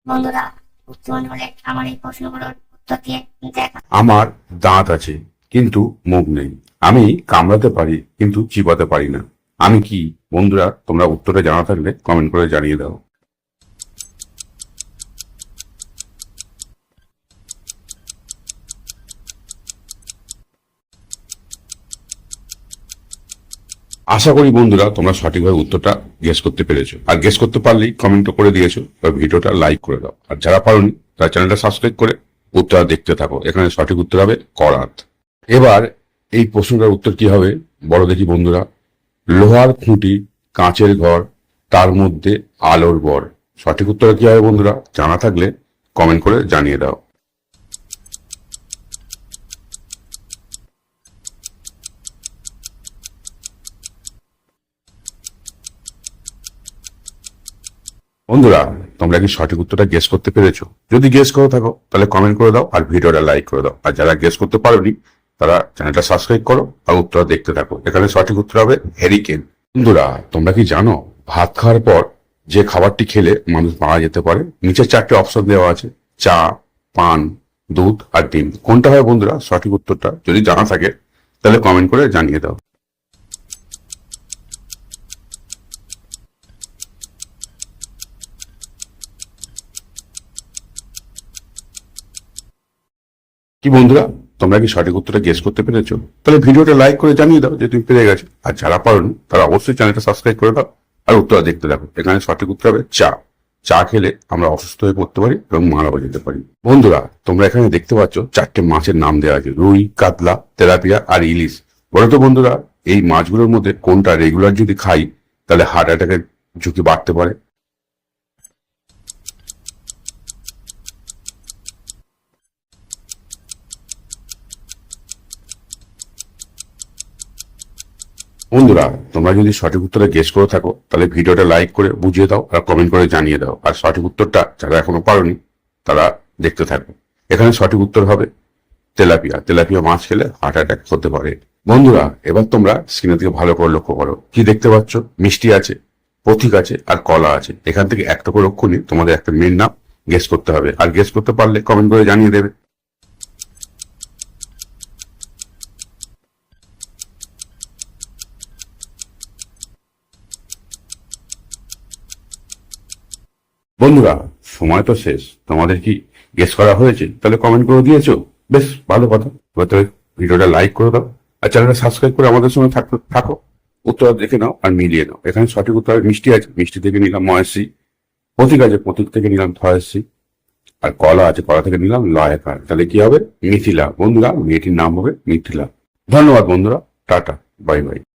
বন্ধুরা, বুদ্ধিমান হলে আমার এই প্রশ্নগুলোর উত্তর দিয়ে দেখা। আমার দাঁত আছে কিন্তু মুখ নেই, আমি কামড়াতে পারি কিন্তু চিবাতে পারি না, আমি কি? বন্ধুরা, তোমরা উত্তরটা জানা থাকলে কমেন্ট করে জানিয়ে দাও। আশা করি বন্ধুরা তোমরা সঠিকভাবে উত্তরটা গেস করতে পেরেছো, আর গেস করতে পারলেই কমেন্ট করে দিয়েছো, ভিডিওটা লাইক করে দাও, আর যারা পারোনি তারা চ্যানেলটা সাবস্ক্রাইব করে উত্তর দেখতে থাকো। এখানে সঠিক উত্তর হবে করাত। এবার এই প্রশ্নটার উত্তর কি হবে বড় দেখি বন্ধুরা। লোহার খুঁটি, কাঁচের ঘর, তার মধ্যে আলোর বর। সঠিক উত্তর কি হবে বন্ধুরা? জানা থাকলে কমেন্ট করে জানিয়ে দাও। বন্ধুরা, তোমরা কি সঠিক উত্তরটা গেস করতে পেরেছো? যদি গেস করে থাকো তাহলে কমেন্ট করে দাও আর ভিডিওটা লাইক করে দাও, আর যারা গেস করতে পারোনি তারা চ্যানেলটা সাবস্ক্রাইব করো আর উত্তর দেখতে থাকো। এখানে সঠিক উত্তর হবে হ্যারিকেন। বন্ধুরা, তোমরা কি জানো ভাত খাওয়ার পর যে খাবারটি খেলে মানুষ মারা যেতে পারে? নিচে 4টে অপশন দেওয়া আছে, চা, পান, দুধ আর ডিম। কোনটা হয় বন্ধুরা সঠিক উত্তরটা? যদি জানা থাকে তাহলে কমেন্ট করে জানিয়ে দাও। কি বন্ধুরা, তোমরা কি সঠিক উত্তরটা গেস করতে পেরেছো? তাহলে ভিডিওটা লাইক করে জানিয়ে দাও যে তুমি পেরে গেছো, আর যারা পারোনি তারা অবশ্যই চ্যানেলটা সাবস্ক্রাইব করে দাও আর উত্তর দেখতে থাকো। এখানে সঠিক উত্তর হবে চা। চা খেলে আমরা অসুস্থ হয়ে পড়তে পারি এবং মারাও যেতে পারি। বন্ধুরা, তোমরা এখানে দেখতে পাচ্ছ 4টে মাছের নাম দেওয়া আছে, রুই, কাতলা, তেলাপিয়া আর ইলিশ। বলো তো বন্ধুরা, এই মাছগুলোর মধ্যে কোনটা রেগুলার যদি খাই তাহলে হার্ট অ্যাটাকের ঝুঁকি বাড়তে পারে? বন্ধুরা, তোমরা যদি সঠিক উত্তরে গেস করে থাকো তাহলে ভিডিওটা লাইক করে বুঝিয়ে দাও আর কমেন্ট করে জানিয়ে দাও, আর সঠিক উত্তরটা যারা এখনো পারোনি তারা দেখতে থাকো। এখানে সঠিক উত্তর হবে তেলাপিয়া। তেলাপিয়া মাছ খেলে হার্ট অ্যাটাক হতে পারে। বন্ধুরা, এবার তোমরা স্ক্রিনের দিকে ভালো করে লক্ষ্য করো। কি দেখতে পাচ্ছ? মিষ্টি আছে, পথিক আছে আর কলা আছে। এখান থেকে একটা করে অক্ষর তোমাদের একটা মেন নাম গেস করতে হবে, আর গেস করতে পারলে কমেন্ট করে জানিয়ে দেবে। বন্ধুরা, সময় তো শেষ। তোমাদের কি গেস করা হয়েছে? তাহলে কমেন্ট করে দিয়েছো, বেশ ভালো কথা। এবার তাহলে ভিডিওটা লাইক করে দাও আর চ্যানেলটা সাবস্ক্রাইব করে আমাদের সঙ্গে থাকো। উত্তর দেখে নাও আর মিলিয়ে নাও। এখানে সঠিক উত্তর মিষ্টি আছে, মিষ্টি থেকে নিলাম ময়সি। পথিক আছে, পথিক থেকে নিলাম থয়সি। আর কলা আছে, কলা থেকে নিলাম লয়কার। তাহলে কি হবে? মিথিলা। বন্ধুরা, মেয়েটির নাম হবে মিথিলা। ধন্যবাদ বন্ধুরা, টাটা, বাই বাই।